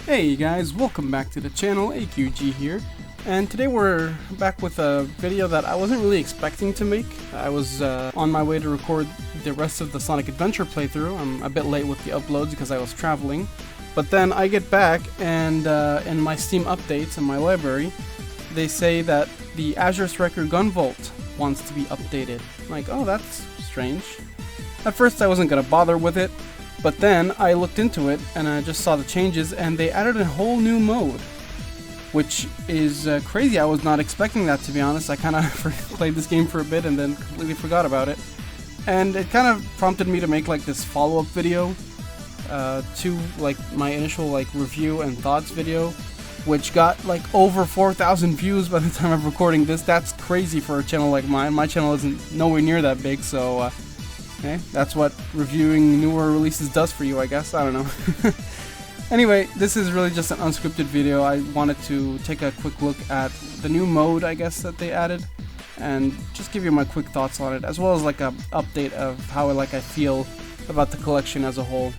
Hey guys, welcome back to the channel, AQG here, and today we're back with a video that I wasn't really expecting to make. I was on my way to record the rest of the Sonic Adventure playthrough. I'm a bit late with the uploads because I was traveling, but then I get back and in my Steam updates in my library, they say that the Azure Striker Gunvolt wants to be updated. I'm like, oh, that's strange. At first I wasn't gonna bother with it, but then I looked into it and I just saw the changes and they added a whole new mode, which is crazy. I was not expecting that, to be honest. I kind of played this game for a bit and then completely forgot about it. And it kind of prompted me to make like this follow-up video to like my initial like review and thoughts video, which got like over 4,000 views by the time I'm recording this. That's crazy for a channel like mine. My channel isn't nowhere near that big, so okay, that's what reviewing newer releases does for you, I guess. I don't know. Anyway, this is really just an unscripted video. I wanted to take a quick look at the new mode, I guess, that they added, and just give you my quick thoughts on it, as well as like a update of how I feel about the collection as a whole.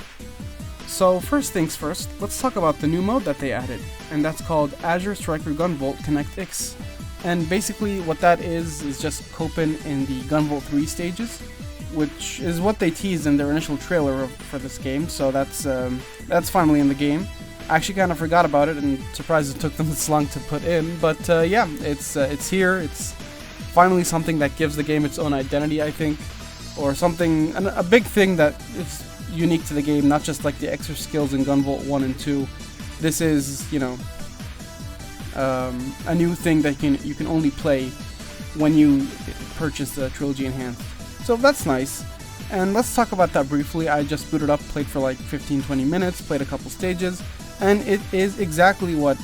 So first things first, let's talk about the new mode that they added, and that's called Azure Striker Gunvolt Connect X. And basically what that is just Copen in the Gunvolt 3 stages, which is what they teased in their initial trailer for this game, so that's finally in the game. I actually kind of forgot about it and surprised it took them this long to put in, but yeah, it's here. It's finally something that gives the game its own identity, I think, or something, a big thing that is unique to the game, not just like the extra skills in Gunvolt 1 and 2. This is, you know, a new thing that you can only play when you purchase the Trilogy Enhanced. So that's nice, and let's talk about that briefly. I just booted up, played for like 15-20 minutes, played a couple stages, and it is exactly what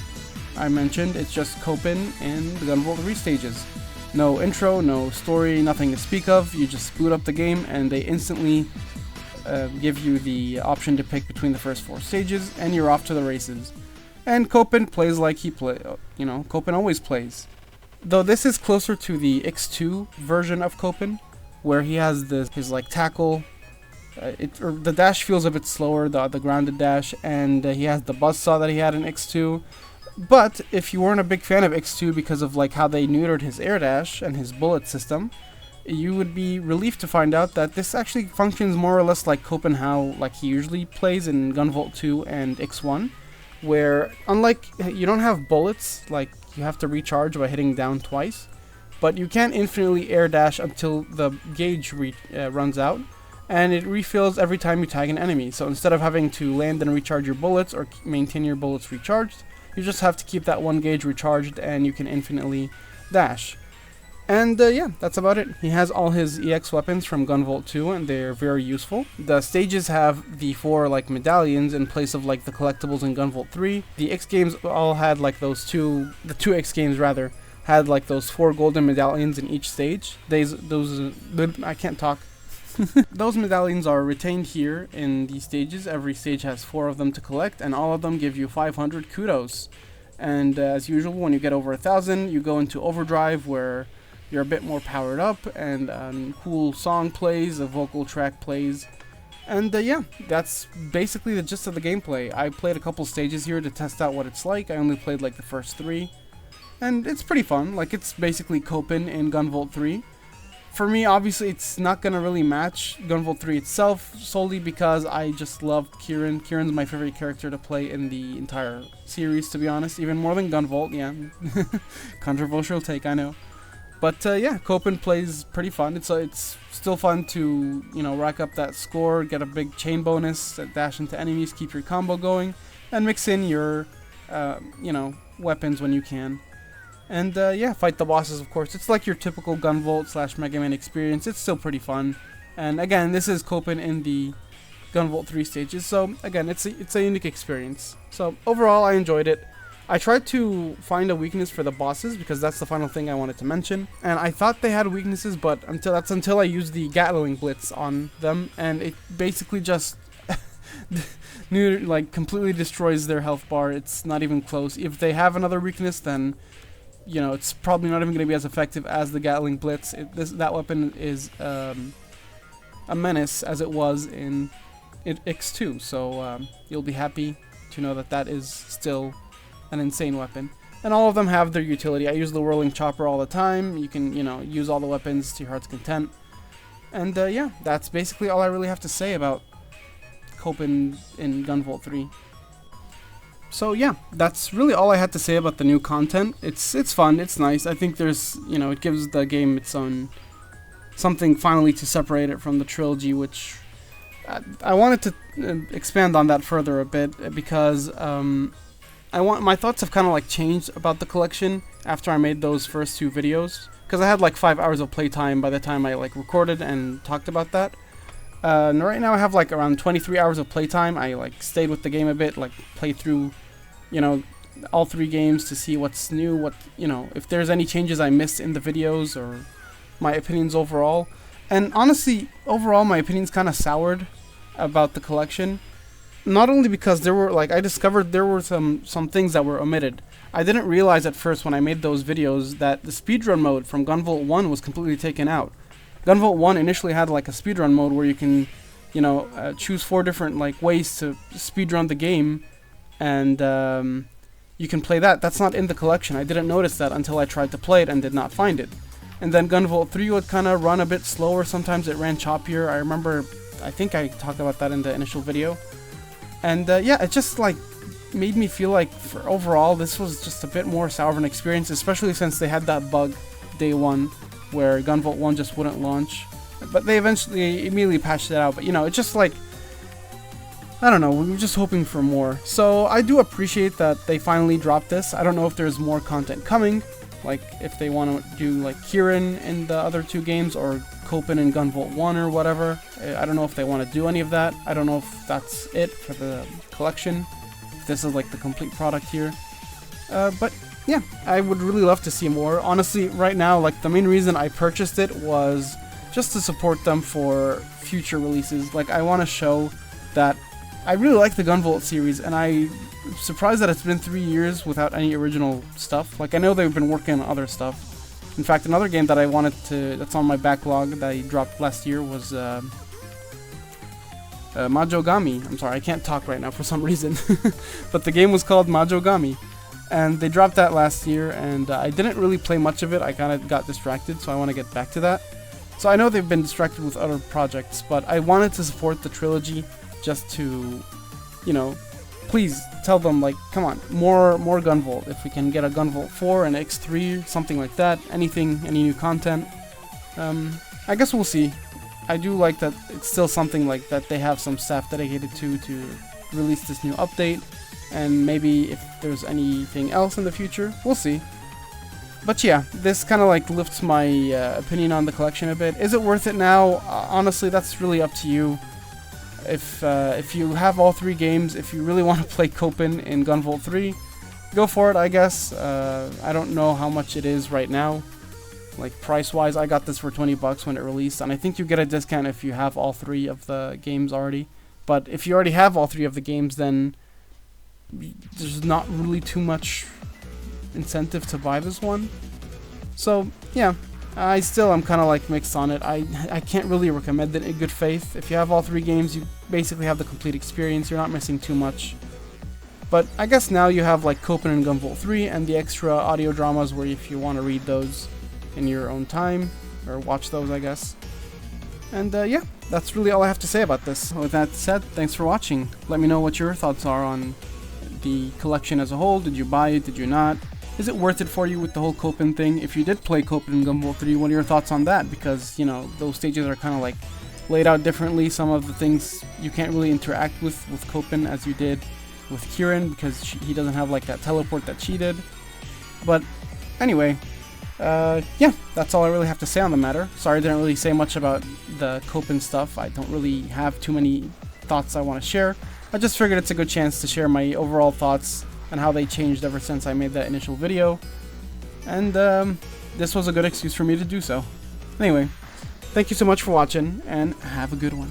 I mentioned. It's just Copen in the Gunvolt 3 stages. No intro, no story, nothing to speak of. You just boot up the game and they instantly give you the option to pick between the first 4 stages, and you're off to the races. And Copen plays like Copen always plays. Though this is closer to the X2 version of Copen, where he has his like tackle. The dash feels a bit slower, the grounded dash, and he has the buzzsaw that he had in X2. But if you weren't a big fan of X2 because of like how they neutered his air dash and his bullet system, you would be relieved to find out that this actually functions more or less like Copen, how like he usually plays in Gunvolt 2 and X1, where unlike you don't have bullets, like you have to recharge by hitting down twice. But you can infinitely air dash until the gauge runs out, and it refills every time you tag an enemy. So instead of having to land and recharge your bullets or maintain your bullets recharged, you just have to keep that one gauge recharged and you can infinitely dash. And yeah, that's about it. He has all his EX weapons from Gunvolt 2 and they're very useful. The stages have the 4 like medallions in place of like the collectibles in Gunvolt 3. The X games all had like the 2 X games rather, had like those 4 golden medallions in each stage. I can't talk. Those medallions are retained here in these stages. Every stage has 4 of them to collect, and all of them give you 500 kudos. And as usual, when you get over 1,000, you go into overdrive, where you're a bit more powered up, and a cool song plays, a vocal track plays. And yeah, that's basically the gist of the gameplay. I played a couple stages here to test out what it's like. I only played like the first 3. And it's pretty fun. Like, it's basically Copen in Gunvolt 3. For me, obviously, it's not going to really match Gunvolt 3 itself, solely because I just love Kieran. Kieran's my favorite character to play in the entire series, to be honest. Even more than Gunvolt, yeah. Controversial take, I know. But yeah, Copen plays pretty fun. It's still fun to, rack up that score, get a big chain bonus, dash into enemies, keep your combo going, and mix in your, weapons when you can. And yeah, fight the bosses, of course. It's like your typical Gunvolt / Mega Man experience. It's still pretty fun. And again, this is Copen in the Gunvolt 3 stages. So again, it's a unique experience. So overall, I enjoyed it. I tried to find a weakness for the bosses because that's the final thing I wanted to mention. And I thought they had weaknesses, but until I used the Gatling Blitz on them, and it basically just completely destroys their health bar. It's not even close. If they have another weakness, then it's probably not even going to be as effective as the Gatling Blitz. That weapon is a menace as it was in X2, so you'll be happy to know that that is still an insane weapon. And all of them have their utility. I use the whirling chopper all the time. You can, you know, use all the weapons to your heart's content. And yeah, that's basically all I really have to say about Copen in Gunvolt 3. So yeah, that's really all I had to say about the new content. It's fun, it's nice. I think there's, you know, it gives the game its own something finally to separate it from the trilogy, which I wanted to expand on that further a bit because my thoughts have kind of like changed about the collection after I made those first 2 videos, because I had like 5 hours of playtime by the time I like recorded and talked about that. And right now I have like around 23 hours of playtime. I like stayed with the game a bit, like played through, you know, all 3 games to see what's new, what, you know, if there's any changes I missed in the videos or my opinions overall. And honestly, overall my opinions kind of soured about the collection. Not only because there were, like, I discovered there were some things that were omitted. I didn't realize at first when I made those videos that the speedrun mode from Gunvolt 1 was completely taken out. Gunvolt 1 initially had like a speedrun mode where you can, you know, choose 4 different like ways to speedrun the game, and you can play that. That's not in the collection. I didn't notice that until I tried to play it and did not find it. And then Gunvolt 3 would kind of run a bit slower. Sometimes it ran choppier. I remember, I think I talked about that in the initial video. And yeah, it just like made me feel like for overall this was just a bit more sour of an experience, especially since they had that bug day 1 where Gunvolt 1 just wouldn't launch. But they immediately patched it out. But you know, it's just like, I don't know, we were just hoping for more. So I do appreciate that they finally dropped this. I don't know if there's more content coming, like if they want to do like Kieran in the other 2 games or Copen in Gunvolt 1 or whatever. I don't know if they want to do any of that. I don't know if that's it for the collection, if this is like the complete product here. But yeah, I would really love to see more. Honestly, right now, like the main reason I purchased it was just to support them for future releases. Like I want to show that I really like the Gunvolt series, and I'm surprised that it's been 3 years without any original stuff. Like I know they've been working on other stuff. In fact, another game that I wanted to, that's on my backlog that I dropped last year was Mahjongami. I'm sorry, I can't talk right now for some reason. But the game was called Mahjongami. And they dropped that last year, and I didn't really play much of it. I kind of got distracted, so I want to get back to that. So I know they've been distracted with other projects, but I wanted to support the trilogy just to, you know, please tell them, like, come on, more Gunvolt. If we can get a Gunvolt 4 and X3, something like that, anything, any new content. I guess we'll see. I do like that it's still something like that they have some staff dedicated to release this new update, and maybe if there's anything else in the future, we'll see. But yeah, this kind of like lifts my opinion on the collection a bit. Is it worth it now? Honestly, that's really up to you. If you have all 3 games, if you really want to play Copen in Gunvolt 3, go for it, I guess. I don't know how much it is right now. Like price-wise, I got this for 20 bucks when it released, and I think you get a discount if you have all 3 of the games already. But if you already have all 3 of the games, then there's not really too much incentive to buy this one. So yeah, I still am kind of like mixed on it. I can't really recommend it in good faith. If you have all 3 games, you basically have the complete experience. You're not missing too much. But I guess now you have like Copen and Gunvolt 3 and the extra audio dramas where if you want to read those in your own time or watch those, I guess. And yeah, that's really all I have to say about this. With that said, thanks for watching. Let me know what your thoughts are on the collection as a whole. Did you buy it? Did you not? Is it worth it for you with the whole Copen thing? If you did play Copen and Gunvolt 3, what are your thoughts on that? Because, you know, those stages are kind of like laid out differently. Some of the things you can't really interact with Copen as you did with Kieran, because he doesn't have like that teleport that she did. But anyway, yeah, that's all I really have to say on the matter. Sorry I didn't really say much about the Copen stuff. I don't really have too many thoughts I want to share. I just figured it's a good chance to share my overall thoughts and how they changed ever since I made that initial video. And this was a good excuse for me to do so. Anyway, thank you so much for watching, and have a good one.